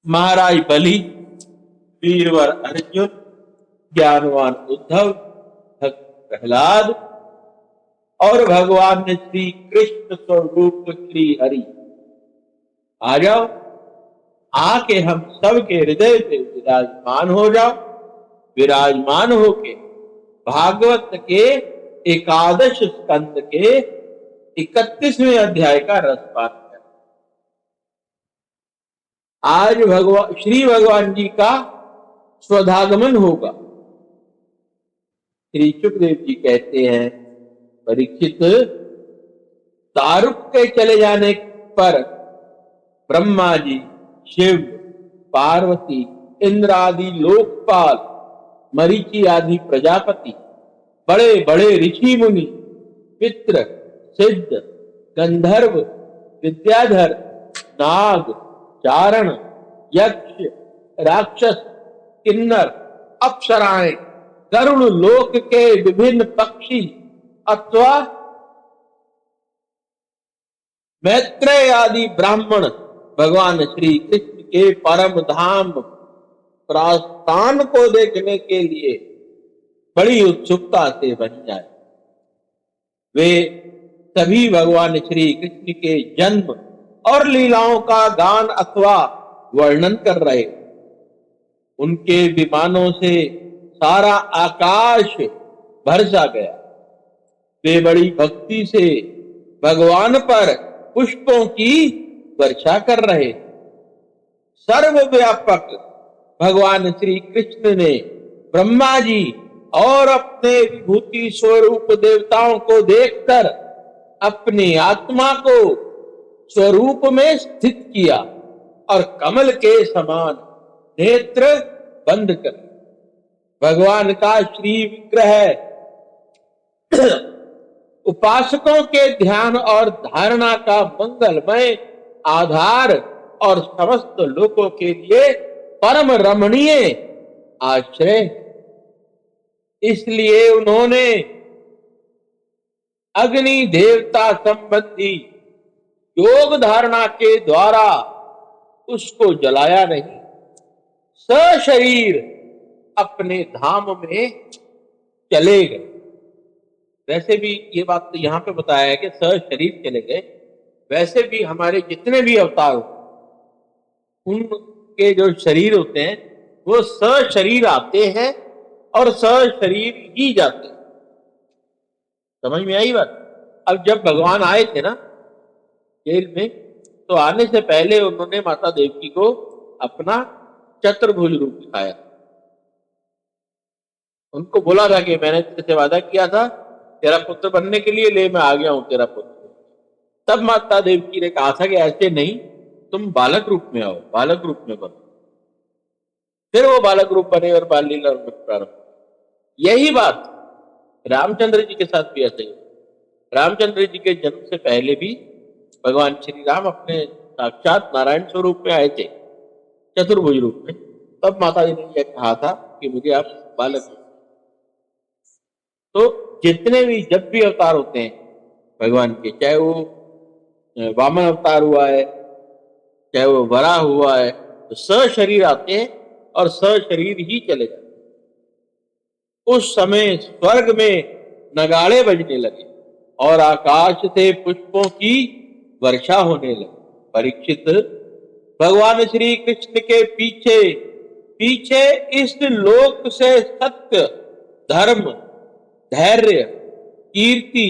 महाराज बलि, वीरवर अर्जुन, ज्ञानवान उद्धव, भक्त प्रहलाद और भगवान श्री कृष्ण स्वरूप श्री हरि, आ जाओ, आके हम सबके हृदय पे विराजमान हो जाओ। विराजमान होके भागवत के एकादश स्कंद के 31वें अध्याय का रसपान करें। आज भगवान श्री भगवान जी का स्वधागमन होगा। श्री सुखदेव जी कहते हैं, परीक्षित, दारुक के चले जाने पर ब्रह्मा जी, शिव, पार्वती, इंद्र आदि लोकपाल, मरीचि आदि प्रजापति, बड़े बड़े ऋषि मुनि, पितृ, सिद्ध, गंधर्व, विद्याधर, नाग, चारण, यक्ष, राक्षस, किन्नर, अप्सराएं, गरुड़ लोक के विभिन्न पक्षी अथवा मैत्रेय आदि ब्राह्मण भगवान श्री कृष्ण के परम धाम प्रस्थान को देखने के लिए बड़ी उत्सुकता से बन जाए। वे सभी भगवान श्री कृष्ण के जन्म और लीलाओं का गान अथवा वर्णन कर रहे। उनके विमानों से सारा आकाश भर सा गया। वे बड़ी भक्ति से भगवान पर पुष्पों की वर्षा कर रहे। सर्वव्यापक भगवान श्री कृष्ण ने ब्रह्मा जी और अपने विभूति स्वरूप देवताओं को देखकर अपनी आत्मा को स्वरूप में स्थित किया और कमल के समान नेत्र बंद कर भगवान का श्री विग्रह उपासकों के ध्यान और धारणा का मंगलमय आधार और समस्त लोगों के लिए परम रमणीय आश्रय। इसलिए उन्होंने अग्नि देवता संबंधी योग धारणा के द्वारा उसको जलाया नहीं, सशरीर अपने धाम में चले गए। वैसे भी ये बात तो यहां पे बताया है कि सशरीर चले गए। वैसे भी हमारे जितने भी अवतार उनके जो शरीर होते हैं वो सशरीर आते हैं और सशरीर ही जाते हैं। समझ में आई बात? अब जब भगवान आए थे ना जेल में, तो आने से पहले उन्होंने माता देवकी को अपना चतुर्भुज रूप दिखाया। उनको बोला था कि मैंने तेरे से वादा किया था तेरा पुत्र बनने के लिए, ले मैं आ गया हूं तेरा पुत्र। तब माता देवकी ने कहा था कि ऐसे नहीं, तुम बालक रूप में आओ, बालक रूप में बनो। फिर वो बालक रूप बने और बाल लीला प्रारंभ। यही बात रामचंद्र जी के साथ भी ऐसे ही। रामचंद्र जी के जन्म से पहले भी भगवान श्री राम अपने साक्षात नारायण स्वरूप में आए थे, चतुर्भुज रूप में। तब माता जी ने यह कहा था कि मुझे आप बालक। तो जितने भी जब भी अवतार होते हैं भगवान के, चाहे वो वामन अवतार हुआ है, चाहे वो वराह हुआ है, तो सशरीर आते हैं और सशरीर ही चले जाते हैं। उस समय स्वर्ग में नगाड़े बजने लगे और आकाश से पुष्पों की वर्षा होने लगी। परीक्षित, भगवान श्री कृष्ण के पीछे पीछे इस लोक से सत्य, धर्म, धैर्य, कीर्ति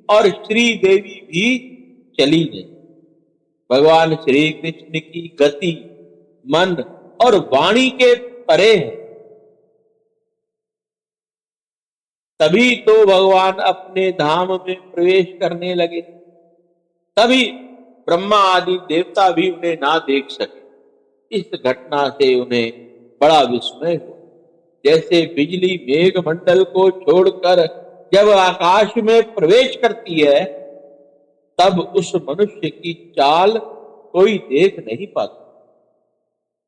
और श्री देवी भी चली गई। भगवान श्री कृष्ण की गति मन और वाणी के परे है। तभी तो भगवान अपने धाम में प्रवेश करने लगे। तभी ब्रह्मा आदि देवता भी उन्हें ना देख सके। इस घटना से उन्हें बड़ा विस्मय हुआ। जैसे बिजली मेघ मंडल को छोड़कर जब आकाश में प्रवेश करती है, तब उस मनुष्य की चाल कोई देख नहीं पाता।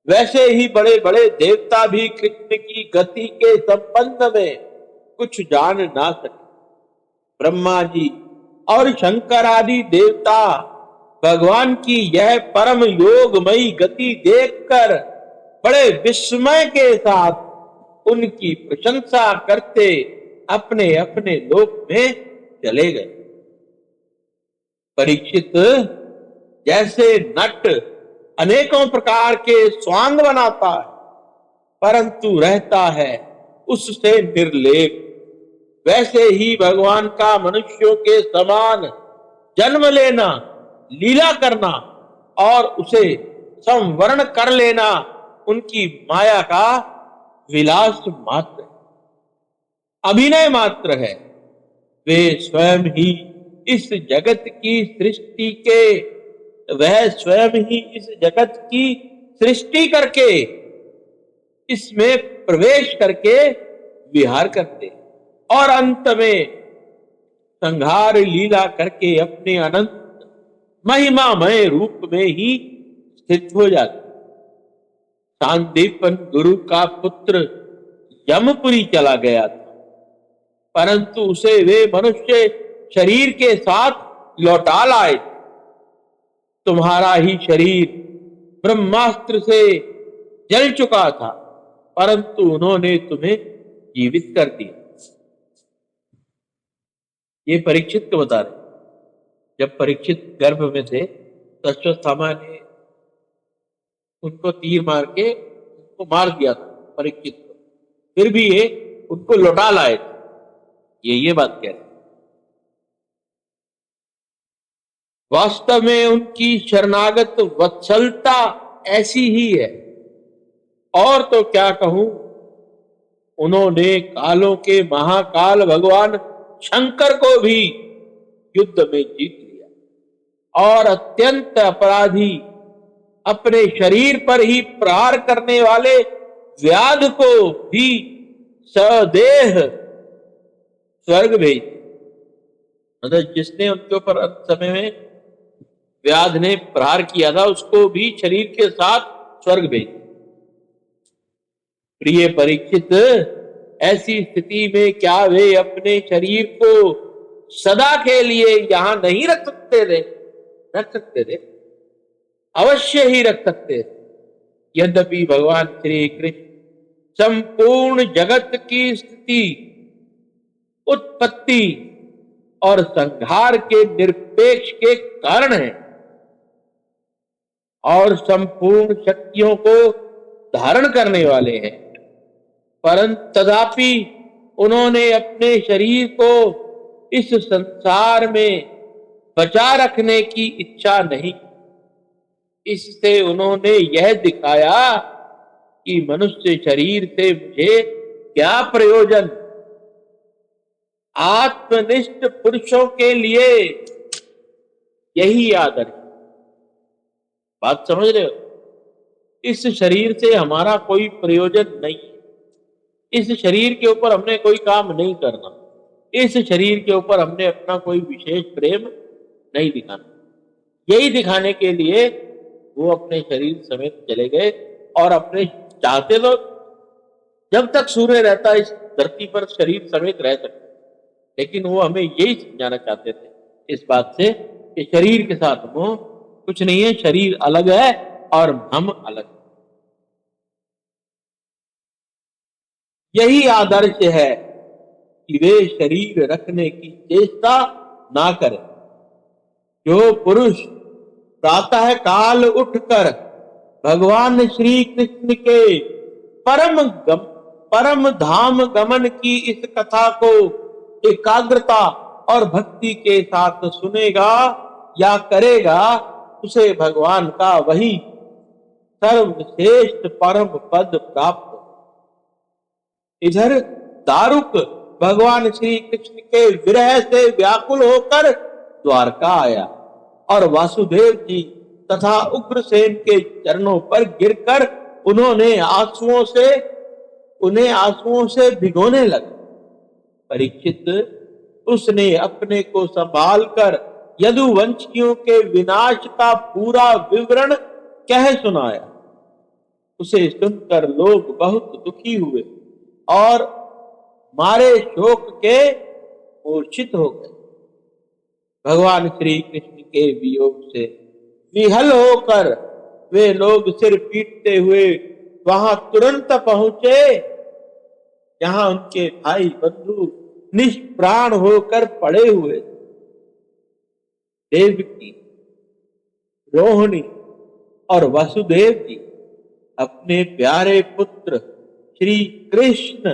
वैसे ही बड़े बड़े देवता भी कृष्ण की गति के संबंध में कुछ जान ना सके। ब्रह्मा जी और शंकर आदि देवता भगवान की यह परम योगमयी गति देखकर बड़े विस्मय के साथ उनकी प्रशंसा करते अपने अपने लोक में चले गए। परीक्षित जैसे नट अनेकों प्रकार के स्वांग बनाता है परंतु रहता है उससे निर्लेप, वैसे ही भगवान का मनुष्यों के समान जन्म लेना, लीला करना और उसे संवरण कर लेना उनकी माया का विलास मात्र, अभिनय मात्र है। वे स्वयं ही इस जगत की सृष्टि के वह स्वयं ही इस जगत की सृष्टि करके इसमें प्रवेश करके विहार करते और अंत में संहार लीला करके अपने अनंत महिमामय रूप में ही स्थित हो जाते। सांदीपन गुरु का पुत्र यमपुरी चला गया था परंतु उसे वे मनुष्य शरीर के साथ लौटा लाए। तुम्हारा ही शरीर ब्रह्मास्त्र से जल चुका था परंतु उन्होंने तुम्हें जीवित कर दिया। ये परीक्षित को बता रहे। जब परीक्षित गर्भ में थे तो अश्वत्थामा ने उनको तीर मार के उनको मार दिया था परीक्षित को, फिर भी ये उनको लौटा लाए थे। ये बात कह रहे। वास्तव में उनकी शरणागत वत्सलता ऐसी ही है और तो क्या कहूं, उन्होंने कालों के महाकाल भगवान शंकर को भी युद्ध में जीत लिया और अत्यंत अपराधी अपने शरीर पर ही प्रहार करने वाले व्याध को भी सदेह स्वर्ग भेज, मतलब जिसने उनके ऊपर अंत समय में व्याध ने प्रहार किया था उसको भी शरीर के साथ स्वर्ग भेज। प्रिय परीक्षित, ऐसी स्थिति में क्या वे अपने शरीर को सदा के लिए यहां नहीं रख सकते थे? रख सकते थे, अवश्य ही रख सकते थे। यद्यपि भगवान श्री कृष्ण संपूर्ण जगत की स्थिति, उत्पत्ति और संहार के निरपेक्ष के कारण है और संपूर्ण शक्तियों को धारण करने वाले हैं, परंतु तथापि उन्होंने अपने शरीर को इस संसार में बचा रखने की इच्छा नहीं। इससे उन्होंने यह दिखाया कि मनुष्य शरीर से मुझे क्या प्रयोजन। आत्मनिष्ठ पुरुषों के लिए यही आदर है। बात समझ रहे हो? इस शरीर से हमारा कोई प्रयोजन नहीं, इस शरीर के ऊपर हमने कोई काम नहीं करना, इस शरीर के ऊपर हमने अपना कोई विशेष प्रेम नहीं दिखाना। यही दिखाने के लिए वो अपने शरीर समेत चले गए और अपने चाहते तो जब तक सूर्य रहता इस धरती पर शरीर समेत रह सकते, लेकिन वो हमें यही समझाना चाहते थे इस बात से कि शरीर के साथ वो कुछ नहीं है, शरीर अलग है और हम अलग। यही आदर्श है कि वे शरीर रखने की चेष्टा ना करें। जो पुरुष प्रातः काल उठकर भगवान श्री कृष्ण के परम धाम गमन की इस कथा को एकाग्रता और भक्ति के साथ सुनेगा या करेगा, उसे भगवान का वही सर्वश्रेष्ठ परम पद प्राप्त। इधर दारुक भगवान श्री कृष्ण के विरह से व्याकुल होकर द्वारका आया और वासुदेव जी तथा उग्रसेन के चरणों पर गिरकर उन्हें आंसुओं से भिगोने लगा। परीक्षित, उसने अपने को संभाल कर यदुवंशियों के विनाश का पूरा विवरण कह सुनाया। उसे सुनकर लोग बहुत दुखी हुए और मारे शोक के मूर्छित हो गए। भगवान श्री कृष्ण के वियोग से विहल होकर वे लोग सिर पीटते हुए वहां तुरंत पहुंचे जहां उनके भाई बंधु निष्प्राण होकर पड़े हुए। देवकी, रोहिणी और वसुदेव जी अपने प्यारे पुत्र श्री कृष्ण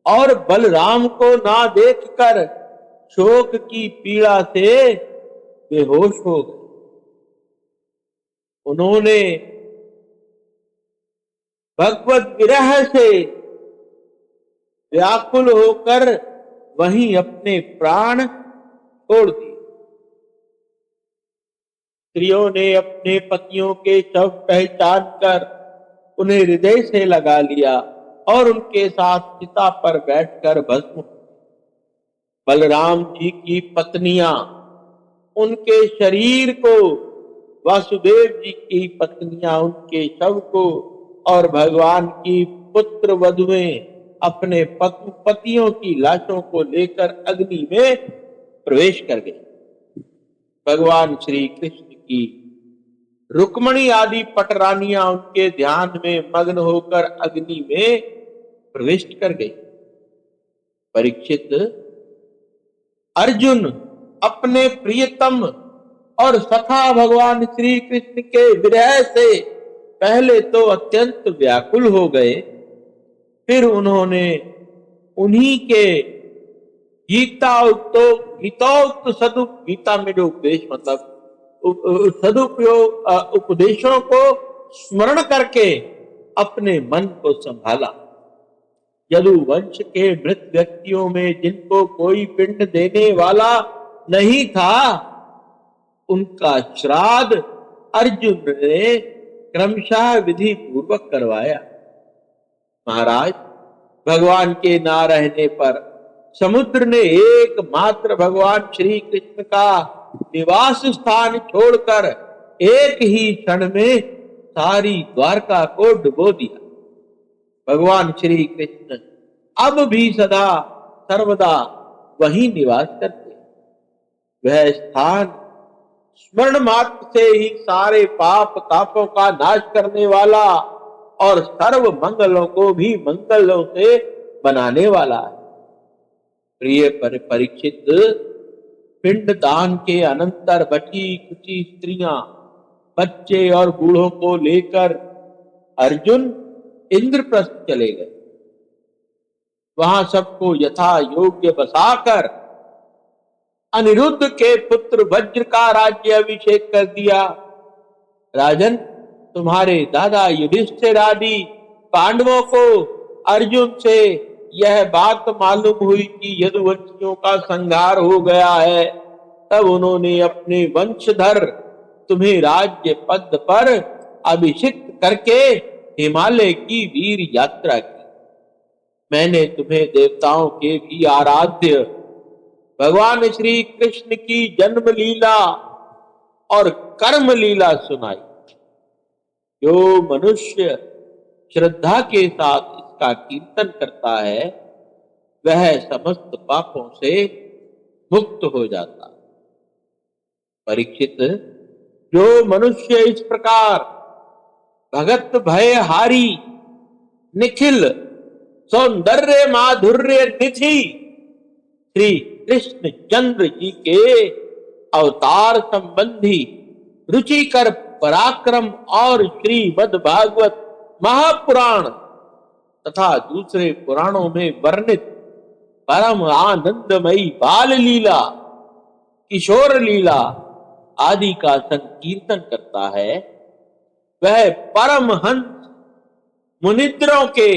और बलराम को ना देखकर शोक की पीड़ा से बेहोश हो गए। उन्होंने भगवत विरह से व्याकुल होकर वहीं अपने प्राण छोड़ दिए। स्त्रियों ने अपने पतियों के शव पहचान कर उन्हें हृदय से लगा लिया और उनके साथ चिता पर बैठकर भस्म। बलराम जी की पत्नियां उनके शरीर को, वासुदेव जी की पत्नियां उनके शव को और भगवान की पुत्र वधुएं अपने पतियों की लाशों को लेकर अग्नि में प्रवेश कर गए। भगवान श्री कृष्ण की रुक्मणी आदि पटरानियां उनके ध्यान में मग्न होकर अग्नि में प्रविष्ट कर गई। परीक्षित, अर्जुन अपने प्रियतम और सखा भगवान श्री कृष्ण के विरह से पहले तो अत्यंत व्याकुल हो गए, फिर उन्होंने उन्हीं के गीताउक्त सदुप, गीता में जो उपदेश मतलब सदुपयोग उपदेशों को स्मरण करके अपने मन को संभाला। यदुवंश के मृत व्यक्तियों में जिनको कोई पिंड देने वाला नहीं था, उनका श्राद्ध अर्जुन ने क्रमशः विधि पूर्वक करवाया। महाराज, भगवान के ना रहने पर समुद्र ने एकमात्र भगवान श्री कृष्ण का निवास स्थान छोड़कर एक ही क्षण में सारी द्वारका को डुबो दिया। भगवान श्री कृष्ण अब भी सदा सर्वदा वही निवास करते। वह स्थान स्मरण मात्र से ही सारे पाप तापों का नाश करने वाला और सर्व मंगलों को भी मंगलों से बनाने वाला है। प्रिय परीक्षित, पिंड दान के अनंतर बची कुची स्त्रियां, बच्चे और बूढ़ों को लेकर अर्जुन इंद्रप्रस्थ चले गए। वहां सबको यथा योग्य बसाकर अनिरुद्ध के पुत्र वज्र का राज्य अभिषेक कर दिया। राजन, तुम्हारे दादा युधिष्ठिर आदि पांडवों को अर्जुन से यह बात मालूम हुई कि यदुवंशियों का संहार हो गया है, तब उन्होंने अपने वंशधर तुम्हें राज्य पद पर अभिषिक्त करके हिमालय की वीर यात्रा की। मैंने तुम्हें देवताओं के भी आराध्य भगवान श्री कृष्ण की जन्म लीला और कर्म लीला सुनाई। जो मनुष्य श्रद्धा के साथ इसका कीर्तन करता है, वह समस्त पापों से मुक्त हो जाता है। परीक्षित, जो मनुष्य इस प्रकार भगत भय हारी निखिल सौंदर्य माधुर्य निधि श्री कृष्ण चंद्र जी के अवतार संबंधी रुचिकर पराक्रम और श्रीमद् भागवत महापुराण तथा दूसरे पुराणों में वर्णित परम आनंदमयी बाल लीला, किशोर लीला आदि का संकीर्तन करता है, वह परमहंस मुनिद्रों के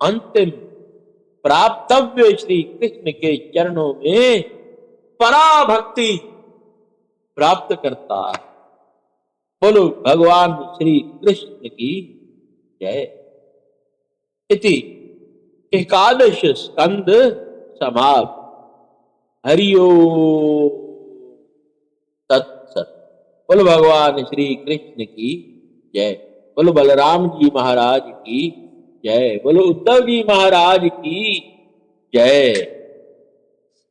अंतिम प्राप्तव्य श्री कृष्ण के चरणों में पराभक्ति प्राप्त करता है। बोलो भगवान श्री कृष्ण की जय। इति एकादश स्कंद समाप्त। हरि ओम तत्सत। बोलो भगवान श्री कृष्ण की जय। बोलो बलराम जी महाराज की जय। बोलो उद्धव जी महाराज की जय।